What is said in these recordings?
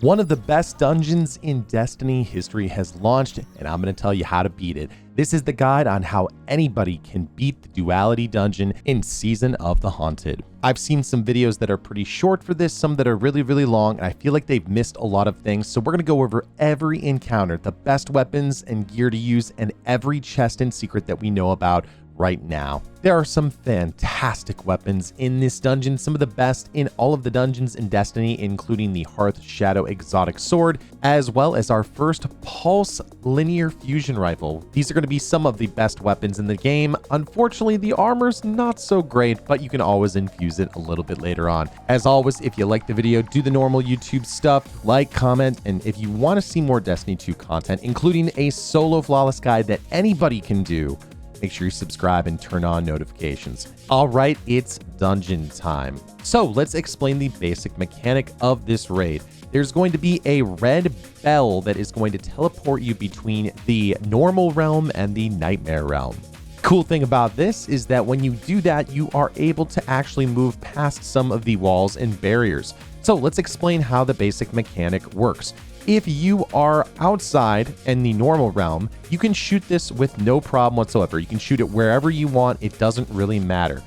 One of the best dungeons in Destiny history has launched, and I'm going to tell you how to beat it. This is the guide on how anybody can beat the Duality Dungeon in Season of the Haunted. I've seen some videos that are pretty short for this, some that are really, really long, and I feel like they've missed a lot of things, so we're going to go over every encounter, the best weapons and gear to use, and every chest and secret that we know about right now. There are some fantastic weapons in this dungeon, some of the best in all of the dungeons in Destiny, including the Hearth Shadow Exotic Sword, as well as our first Pulse Linear Fusion Rifle. These are going to be some of the best weapons in the game. Unfortunately, the armor's not so great, but you can always infuse it a little bit later on. As always, if you like the video, do the normal YouTube stuff, like, comment, and if you want to see more Destiny 2 content, including a solo flawless guide that anybody can do, make sure you subscribe and turn on notifications. All right, it's dungeon time. So let's explain the basic mechanic of this raid. There's going to be a red bell that is going to teleport you between the normal realm and the nightmare realm. Cool thing about this is that when you do that, you are able to actually move past some of the walls and barriers. So let's explain how the basic mechanic works. If you are outside in the normal realm, you can shoot this with no problem whatsoever. You can shoot it wherever you want. It doesn't really matter.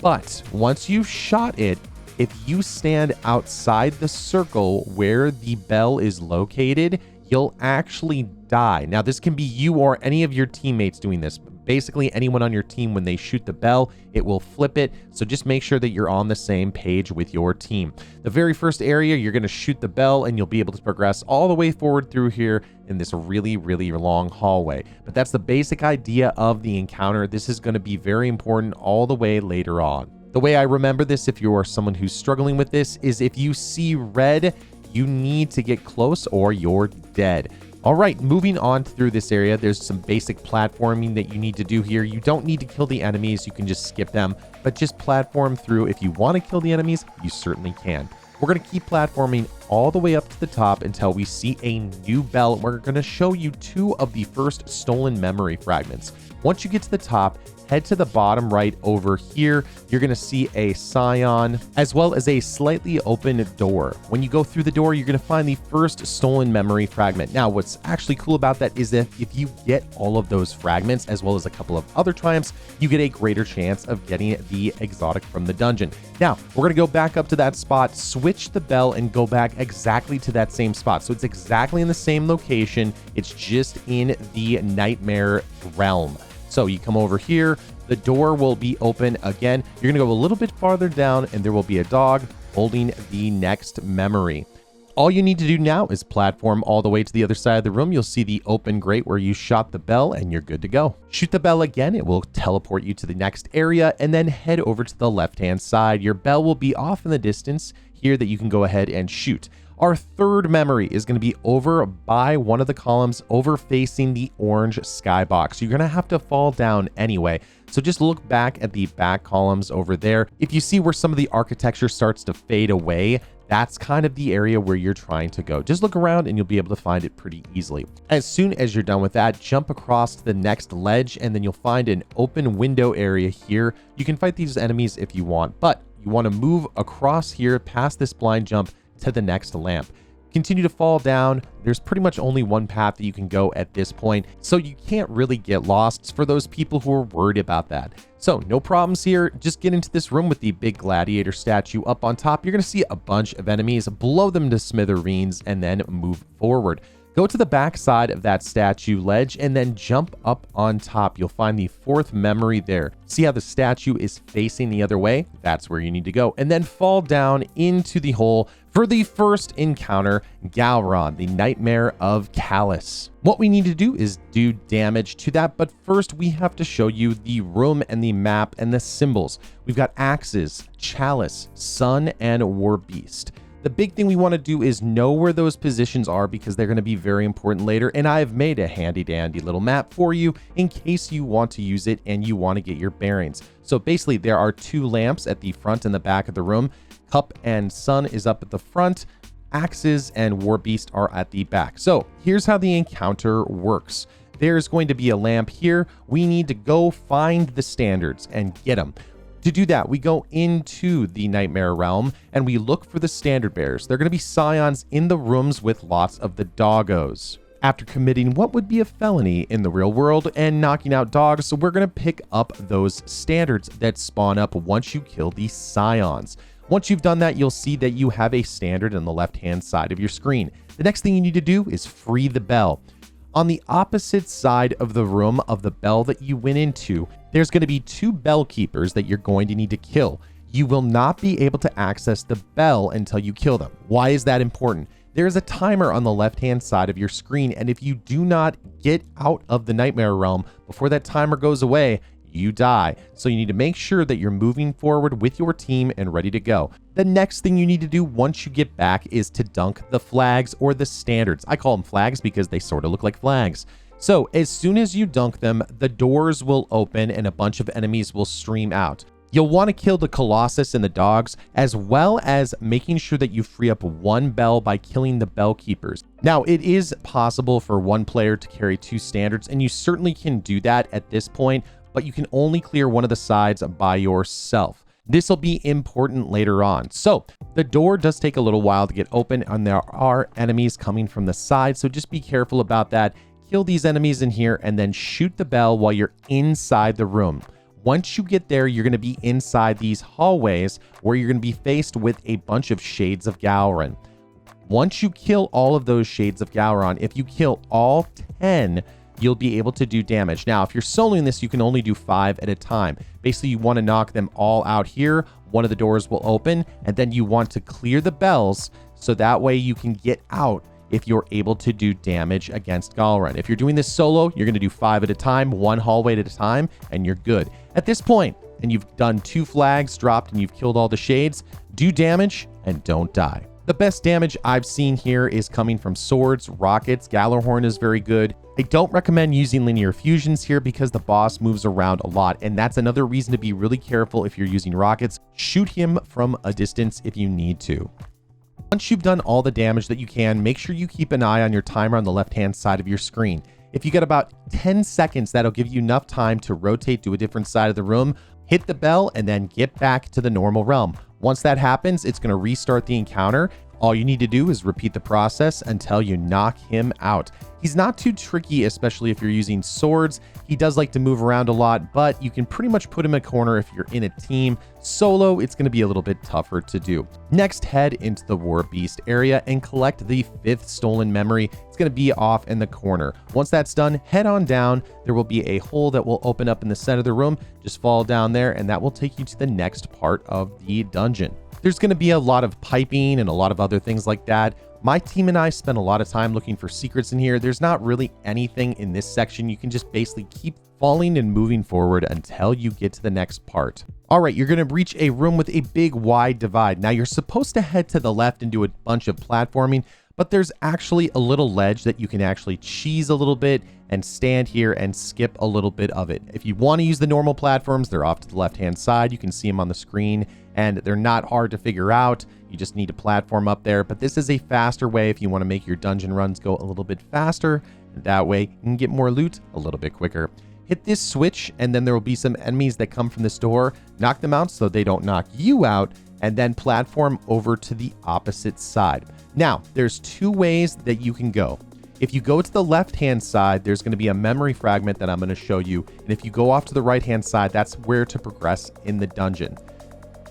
But once you've shot it, if you stand outside the circle where the bell is located, you'll actually die. Now, this can be you or any of your teammates doing this. Basically, anyone on your team, when they shoot the bell, it will flip it. So just make sure that you're on the same page with your team. The very first area, you're going to shoot the bell and you'll be able to progress all the way forward through here in this really, really long hallway. But that's the basic idea of the encounter. This is going to be very important all the way later on. The way I remember this, if you are someone who's struggling with this, is if you see red, you need to get close or you're dead. All right, moving on through this area, there's some basic platforming that you need to do here. You don't need to kill the enemies, you can just skip them, but just platform through. If you want to kill the enemies, you certainly can. We're going to keep platforming all the way up to the top until we see a new bell. We're going to show you two of the first stolen memory fragments. Once you get to the top, head to the bottom right over here. You're going to see a scion as well as a slightly open door. When you go through the door, you're going to find the first stolen memory fragment. Now, what's actually cool about that is that if you get all of those fragments, as well as a couple of other triumphs, you get a greater chance of getting the exotic from the dungeon. Now, we're going to go back up to that spot, switch the bell, and go back exactly to that same spot. So it's exactly in the same location. It's just in the nightmare realm. So you come over here, the door will be open again. You're going to go a little bit farther down and there will be a dog holding the next memory. All you need to do now is platform all the way to the other side of the room. You'll see the open grate where you shot the bell and you're good to go. Shoot the bell again. It will teleport you to the next area and then head over to the left-hand side. Your bell will be off in the distance here that you can go ahead and shoot. Our third memory is going to be over by one of the columns over facing the orange skybox. You're going to have to fall down anyway. So just look back at the back columns over there. If you see where some of the architecture starts to fade away, that's kind of the area where you're trying to go. Just look around and you'll be able to find it pretty easily. As soon as you're done with that, jump across to the next ledge and then you'll find an open window area here. You can fight these enemies if you want, but you want to move across here past this blind jump to the next lamp. Continue to fall down. There's pretty much only one path that you can go at this point, so you can't really get lost for those people who are worried about that. So no problems here. Just get into this room with the big gladiator statue up on top. You're going to see a bunch of enemies, blow them to smithereens, and then move forward. Go to the back side of that statue ledge and then jump up on top. You'll find the fourth memory there. See how the statue is facing the other way? That's where you need to go. And then fall down into the hole for the first encounter, GJALLARHORN, the Nightmare of Callus. What we need to do is do damage to that, but first we have to show you the room and the map and the symbols. We've got axes, chalice, sun, and war beast. The big thing we want to do is know where those positions are because they're going to be very important later. And I've made a handy dandy little map for you in case you want to use it and you want to get your bearings. So basically there are two lamps at the front and the back of the room. Cup and sun is up at the front. Axes and war beast are at the back. So here's how the encounter works. There's going to be a lamp here. We need to go find the standards and get them. To do that, we go into the Nightmare Realm and we look for the standard bearers. They're going to be scions in the rooms with lots of the doggos. After committing what would be a felony in the real world and knocking out dogs, so we're going to pick up those standards that spawn up once you kill these scions. Once you've done that, you'll see that you have a standard on the left-hand side of your screen. The next thing you need to do is free the bell. On the opposite side of the room of the bell that you went into, there's going to be 2 bell keepers that you're going to need to kill. You will not be able to access the bell until you kill them. Why is that important? There's a timer on the left-hand side of your screen, and if you do not get out of the Nightmare Realm before that timer goes away, you die. So you need to make sure that you're moving forward with your team and ready to go. The next thing you need to do once you get back is to dunk the flags or the standards. I call them flags because they sort of look like flags. So as soon as you dunk them, the doors will open and a bunch of enemies will stream out. You'll want to kill the Colossus and the dogs, as well as making sure that you free up 1 bell by killing the bell keepers. Now, it is possible for 1 player to carry 2 standards, and you certainly can do that at this point, but you can only clear one of the sides by yourself. This will be important later on. So the door does take a little while to get open, and there are enemies coming from the side, so just be careful about that. Kill these enemies in here, and then shoot the bell while you're inside the room. Once you get there, you're going to be inside these hallways where you're going to be faced with a bunch of Shades of Galron. Once you kill all of those Shades of Galron, if you kill all 10, you'll be able to do damage. Now, if you're soloing this, you can only do 5 at a time. Basically, you want to knock them all out here. One of the doors will open, and then you want to clear the bells so that way you can get out if you're able to do damage against Galron. If you're doing this solo, you're going to do 5 at a time, 1 hallway at a time, and you're good. At this point, and you've done 2 flags dropped and you've killed all the shades, do damage and don't die. The best damage I've seen here is coming from swords, rockets. GJALLARHORN is very good. I don't recommend using linear fusions here because the boss moves around a lot, and that's another reason to be really careful if you're using rockets. Shoot him from a distance if you need to. Once you've done all the damage that you can, make sure you keep an eye on your timer on the left-hand side of your screen. If you get about 10 seconds, that'll give you enough time to rotate to a different side of the room, hit the bell, and then get back to the normal realm. Once that happens, it's going to restart the encounter. All you need to do is repeat the process until you knock him out. He's not too tricky, especially if you're using swords. He does like to move around a lot, but you can pretty much put him in a corner if you're in a team. Solo, it's going to be a little bit tougher to do. Next, head into the War Beast area and collect the 5th stolen memory. It's going to be off in the corner. Once that's done, head on down. There will be a hole that will open up in the center of the room. Just fall down there, and that will take you to the next part of the dungeon. There's going to be a lot of piping and a lot of other things like that. My team and I spent a lot of time looking for secrets in here. There's not really anything in this section. You can just basically keep falling and moving forward until you get to the next part. All right, you're going to reach a room with a big wide divide. Now you're supposed to head to the left and do a bunch of platforming, but there's actually a little ledge that you can actually cheese a little bit and stand here and skip a little bit of it. If you want to use the normal platforms, they're off to the left-hand side. You can see them on the screen, and they're not hard to figure out. You just need a platform up there, but this is a faster way if you want to make your dungeon runs go a little bit faster. That way you can get more loot a little bit quicker. Hit this switch, and then there will be some enemies that come from this door. Knock them out so they don't knock you out, and then platform over to the opposite side. Now, there's 2 ways that you can go. If you go to the left-hand side, there's going to be a memory fragment that I'm going to show you. And if you go off to the right-hand side, that's where to progress in the dungeon.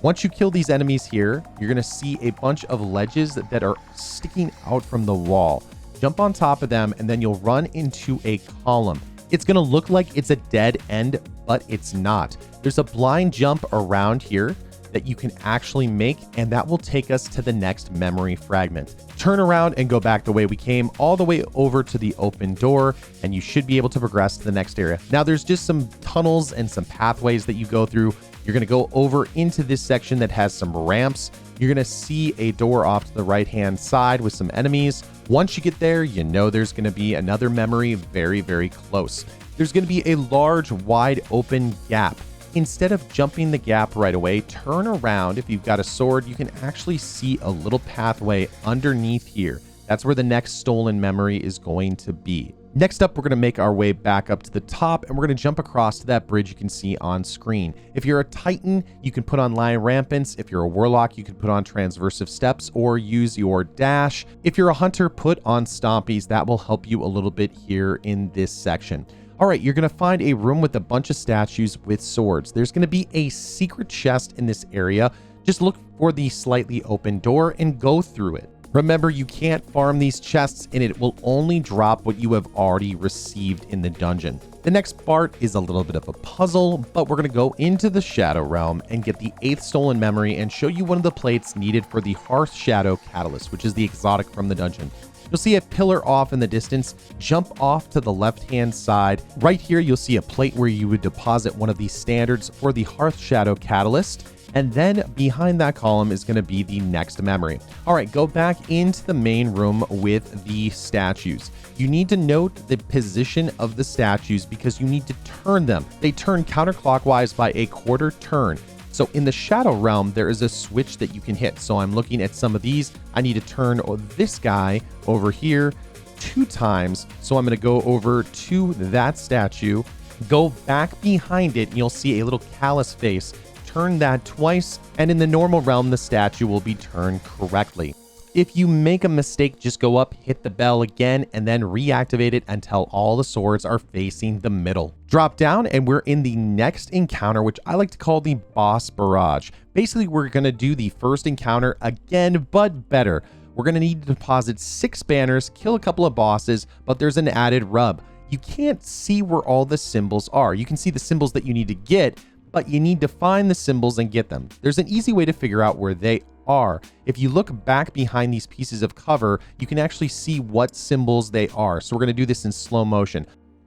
Once you kill these enemies here, you're going to see a bunch of ledges that are sticking out from the wall. Jump on top of them, and then you'll run into a column. It's going to look like it's a dead end, but it's not. There's a blind jump around here that you can actually make, and that will take us to the next memory fragment. Turn around and go back the way we came, all the way over to the open door, and you should be able to progress to the next area. Now, there's just some tunnels and some pathways that you go through. You're going to go over into this section that has some ramps. You're going to see a door off to the right-hand side with some enemies. Once you get there, you know there's going to be another memory very, very close. There's going to be a large, wide open gap. Instead of jumping the gap right away, turn around. If you've got a sword, you can actually see a little pathway underneath here. That's where the next stolen memory is going to be. Next up, we're going to make our way back up to the top, and we're going to jump across to that bridge you can see on screen. If you're a Titan, you can put on Lion Rampants. If you're a Warlock, you can put on Transversive Steps or use your dash. If you're a Hunter, put on Stompies. That will help you a little bit here in this section. All right, you're going to find a room with a bunch of statues with swords. There's going to be a secret chest in this area. Just look for the slightly open door and go through it. Remember, you can't farm these chests, and it will only drop what you have already received in the dungeon. The next part is a little bit of a puzzle, but we're going to go into the Shadow Realm and get the 8th stolen memory and show you one of the plates needed for the Hearth Shadow Catalyst, which is the exotic from the dungeon. You'll see a pillar off in the distance. Jump off to the left-hand side. Right here, you'll see a plate where you would deposit one of these standards for the Hearth Shadow Catalyst. And then behind that column is going to be the next memory. All right, go back into the main room with the statues. You need to note the position of the statues because you need to turn them. They turn counterclockwise by a quarter turn. So in the Shadow Realm, there is a switch that you can hit. So I'm looking at some of these. I need to turn this guy over here 2 times. So I'm going to go over to that statue, go back behind it, and you'll see a little callus face. Turn that twice, and in the normal realm, the statue will be turned correctly. If you make a mistake, just go up, hit the bell again, and then reactivate it until all the swords are facing the middle. Drop down, and we're in the next encounter, which I like to call the boss barrage. Basically, we're going to do the first encounter again, but better. We're going to need to deposit 6 banners, kill a couple of bosses, but there's an added rub. You can't see where all the symbols are. You can see the symbols that you need to get, but you need to find the symbols and get them. There's an easy way to figure out where they are. If you look back behind these pieces of cover, you can actually see what symbols they are. So we're going to do this in slow motion.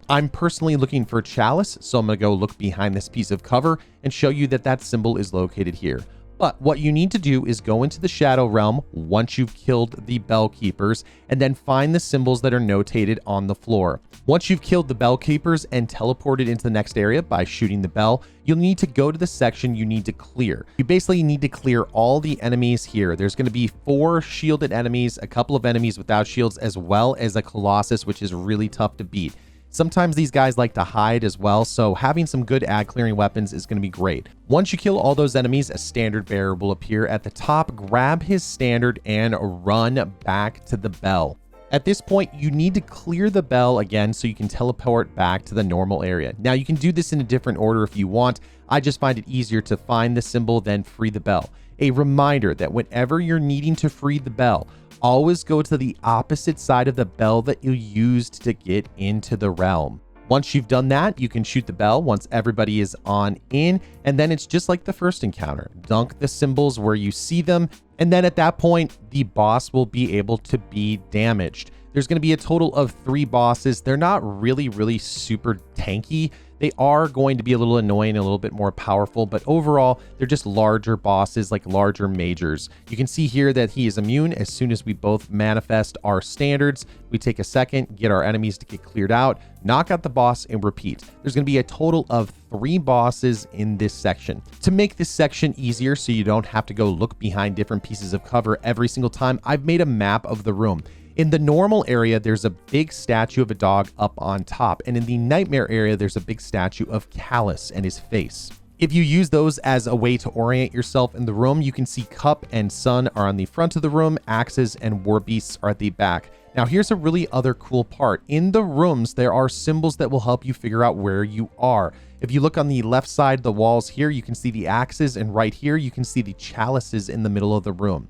I'm personally looking for Chalice, so I'm going to go look behind this piece of cover and show you that that symbol is located here. But what you need to do is go into the Shadow Realm once you've killed the Bell Keepers, and then find the symbols that are notated on the floor. Once you've killed the Bell Keepers and teleported into the next area by shooting the bell, you'll need to go to the section you need to clear. You basically need to clear all the enemies here. There's going to be 4 shielded enemies, a couple of enemies without shields, as well as a Colossus, which is really tough to beat. Sometimes these guys like to hide as well, so having some good ad clearing weapons is going to be great. Once you kill all those enemies, a standard bearer will appear at the top. Grab his standard and run back to the bell. At this point, you need to clear the bell again so you can teleport back to the normal area. Now, you can do this in a different order if you want. I just find it easier to find the symbol than free the bell. A reminder that whenever you're needing to free the bell, always go to the opposite side of the bell that you used to get into the realm. Once you've done that, you can shoot the bell once everybody is on in, and then it's just like the first encounter. Dunk the symbols where you see them, and then at that point, the boss will be able to be damaged. There's going to be a total of 3 bosses. They're not really super tanky. They are going to be a little annoying, a little bit more powerful, but overall, they're just larger bosses, like larger majors. You can see here that he is immune as soon as we both manifest our standards. We take a second, get our enemies to get cleared out, knock out the boss, and repeat. There's going to be a total of 3 bosses in this section. To make this section easier so you don't have to go look behind different pieces of cover every single time, I've made a map of the room. In the normal area, there's a big statue of a dog up on top, and in the nightmare area, there's a big statue of Callus and his face. If you use those as a way to orient yourself in the room, you can see Cup and Sun are on the front of the room, Axes and War Beasts are at the back. Now, here's a really other cool part. In the rooms, there are symbols that will help you figure out where you are. If you look on the left side of the walls here, you can see the axes, and right here, you can see the chalices in the middle of the room.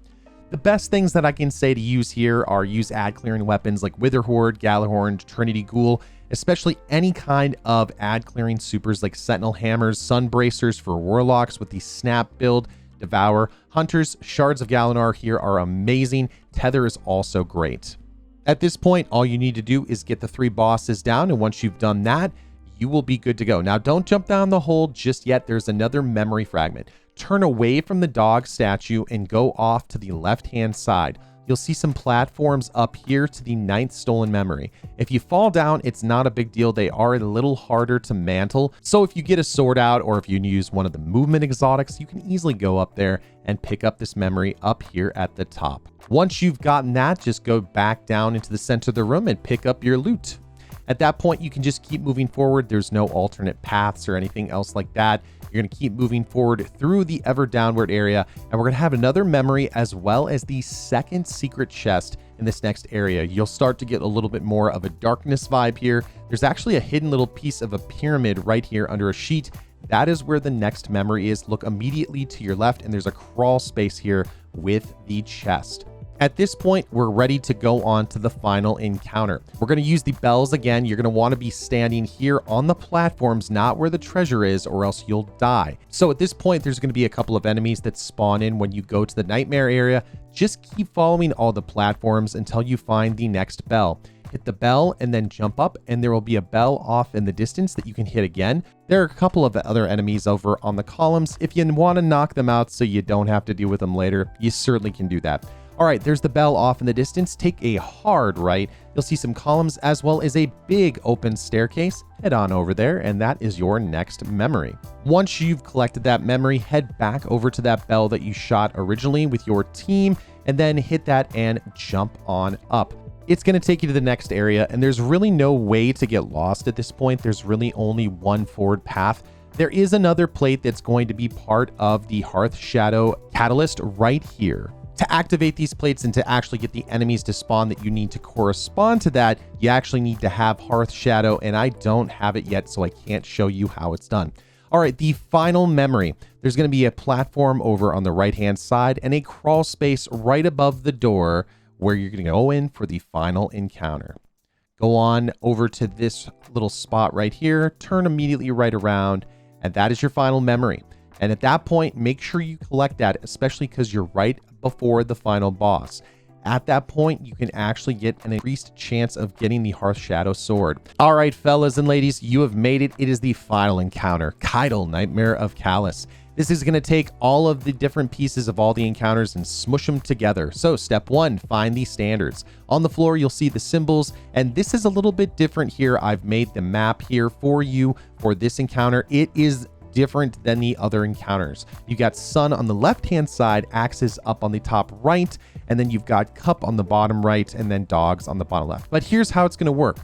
The best things that I can say to use here are use ad clearing weapons like Witherhoard, GJALLARHORN, Trinity Ghoul, especially any kind of ad clearing supers like Sentinel Hammers, Sun Bracers for Warlocks with the Snap build, Devour, Hunters, Shards of Galanor here are amazing. Tether is also great. At this point, all you need to do is get the 3 bosses down, and once you've done that, you will be good to go. Now, don't jump down the hole just yet. There's another memory fragment. Turn away from the dog statue and go off to the left-hand side. You'll see some platforms up here to the 9th stolen memory. If you fall down, it's not a big deal. They are a little harder to mantle. So if you get a sword out or if you use one of the movement exotics, you can easily go up there and pick up this memory up here at the top. Once you've gotten that, just go back down into the center of the room and pick up your loot. At that point, you can just keep moving forward. There's no alternate paths or anything else like that. You're going to keep moving forward through the ever downward area, and we're going to have another memory as well as the second secret chest in this next area. You'll start to get a little bit more of a darkness vibe here. There's actually a hidden little piece of a pyramid right here under a sheet. That is where the next memory is. Look immediately to your left, and there's a crawl space here with the chest. At this point, we're ready to go on to the final encounter. We're going to use the bells again. You're going to want to be standing here on the platforms, not where the treasure is, or else you'll die. So at this point, there's going to be a couple of enemies that spawn in when you go to the nightmare area. Just keep following all the platforms until you find the next bell. Hit the bell and then jump up, and there will be a bell off in the distance that you can hit again. There are a couple of other enemies over on the columns. If you want to knock them out so you don't have to deal with them later, you certainly can do that. All right, there's the bell off in the distance. Take a hard right. You'll see some columns as well as a big open staircase. Head on over there, and that is your next memory. Once you've collected that memory, head back over to that bell that you shot originally with your team, and then hit that and jump on up. It's going to take you to the next area, and there's really no way to get lost at this point. There's really only one forward path. There is another plate that's going to be part of the Hearth Shadow catalyst right here. To activate these plates and to actually get the enemies to spawn that you need to correspond to that, you actually need to have Hearth Shadow, and I don't have it yet, so I can't show you how it's done. All right, the final memory. There's going to be a platform over on the right-hand side and a crawl space right above the door where you're going to go in for the final encounter. Go on over to this little spot right here, turn immediately right around, and that is your final memory. And at that point, make sure you collect that, especially because you're right before the final boss. At that point, you can actually get an increased chance of getting the Hearth Shadow Sword. All right, fellas and ladies, you have made it. It is the final encounter, Keitel, Nightmare of Callus. This is going to take all of the different pieces of all the encounters and smush them together. So step one, find the standards. On the floor, you'll see the symbols, and this is a little bit different here. I've made the map here for you for this encounter. It is different than the other encounters. You got sun on the left-hand side, axes up on the top right, and then you've got cup on the bottom right, and then dogs on the bottom left. But here's how it's going to work.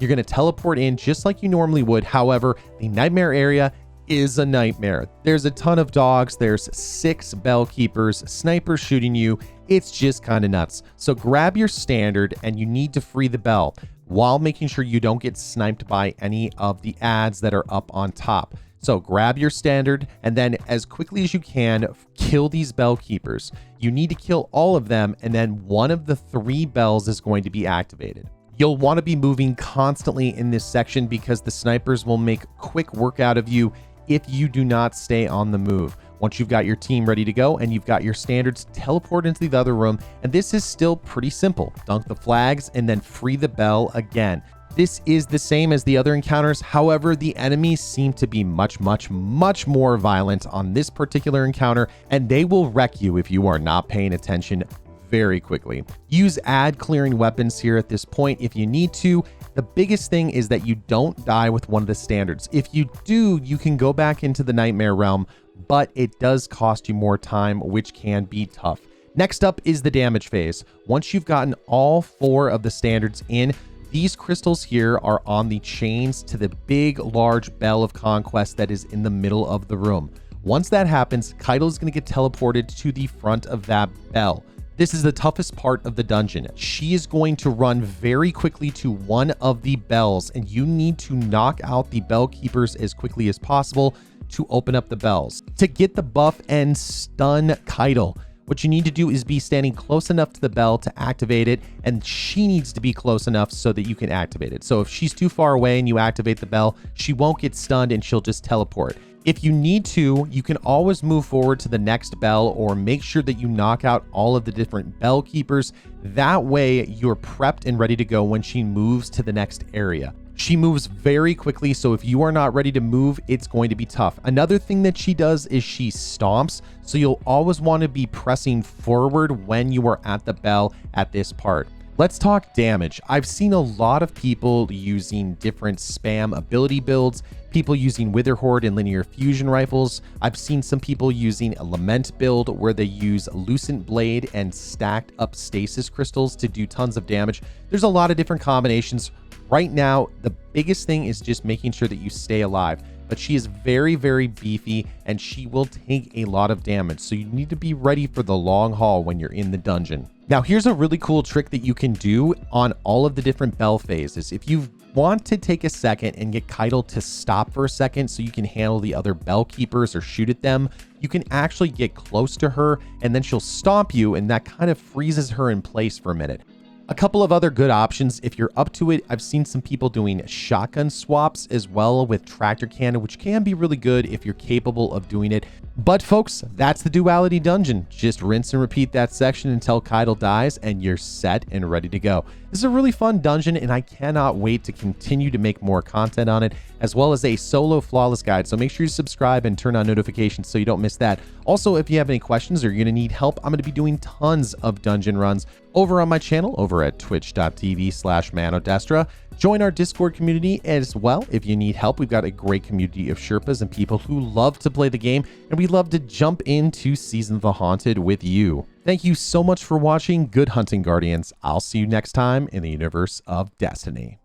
You're going to teleport in just like you normally would. However, the nightmare area is a nightmare. There's a ton of dogs. There's 6 bell keepers, snipers shooting you. It's just kind of nuts. So grab your standard, and you need to free the bell while making sure you don't get sniped by any of the ads that are up on top. So grab your standard, and then as quickly as you can, kill these bell keepers. You need to kill all of them, and then one of the 3 bells is going to be activated. You'll want to be moving constantly in this section because the snipers will make quick work out of you if you do not stay on the move. Once you've got your team ready to go and you've got your standards, teleport into the other room, and this is still pretty simple. Dunk the flags and then free the bell again. This is the same as the other encounters. However, the enemies seem to be much more violent on this particular encounter, and they will wreck you if you are not paying attention very quickly. Use ad clearing weapons here at this point if you need to. The biggest thing is that you don't die with one of the standards. If you do, you can go back into the nightmare realm, but it does cost you more time, which can be tough. Next up is the damage phase. Once you've gotten all 4 of the standards in, these crystals here are on the chains to the big, large bell of conquest that is in the middle of the room. Once that happens, Keitel is going to get teleported to the front of that bell. This is the toughest part of the dungeon. She is going to run very quickly to one of the bells, and you need to knock out the bell keepers as quickly as possible to open up the bells. To get the buff and stun Keitel, what you need to do is be standing close enough to the bell to activate it, and she needs to be close enough so that you can activate it. So if she's too far away and you activate the bell, she won't get stunned and she'll just teleport. If you need to, you can always move forward to the next bell or make sure that you knock out all of the different bell keepers. That way you're prepped and ready to go when she moves to the next area. She moves very quickly, so if you are not ready to move, it's going to be tough. Another thing that she does is she stomps, so you'll always want to be pressing forward when you are at the bell at this part. Let's talk damage. I've seen a lot of people using different spam ability builds, people using Wither Horde and linear fusion rifles. I've seen some people using a Lament build where they use Lucent Blade and stacked up stasis crystals to do tons of damage. There's a lot of different combinations. Right now, the biggest thing is just making sure that you stay alive. But she is very, very beefy and she will take a lot of damage. So you need to be ready for the long haul when you're in the dungeon. Now, here's a really cool trick that you can do on all of the different bell phases. If you want to take a second and get Keitel to stop for a second so you can handle the other bell keepers or shoot at them, you can actually get close to her and then she'll stomp you, and that kind of freezes her in place for a minute. A couple of other good options, if you're up to it, I've seen some people doing shotgun swaps as well with tractor cannon, which can be really good if you're capable of doing it. But folks, that's the Duality Dungeon. Just rinse and repeat that section until Keitel dies and you're set and ready to go. This is a really fun dungeon and I cannot wait to continue to make more content on it, as well as a solo flawless guide. So make sure you subscribe and turn on notifications so you don't miss that. Also, if you have any questions or you're going to need help, I'm going to be doing tons of dungeon runs over on my channel over at twitch.tv/manodestra. Join our Discord community as well if you need help. We've got a great community of Sherpas and people who love to play the game, and we love to jump into Season of the Haunted with you. Thank you so much for watching. Good hunting, Guardians. I'll see you next time in the universe of Destiny.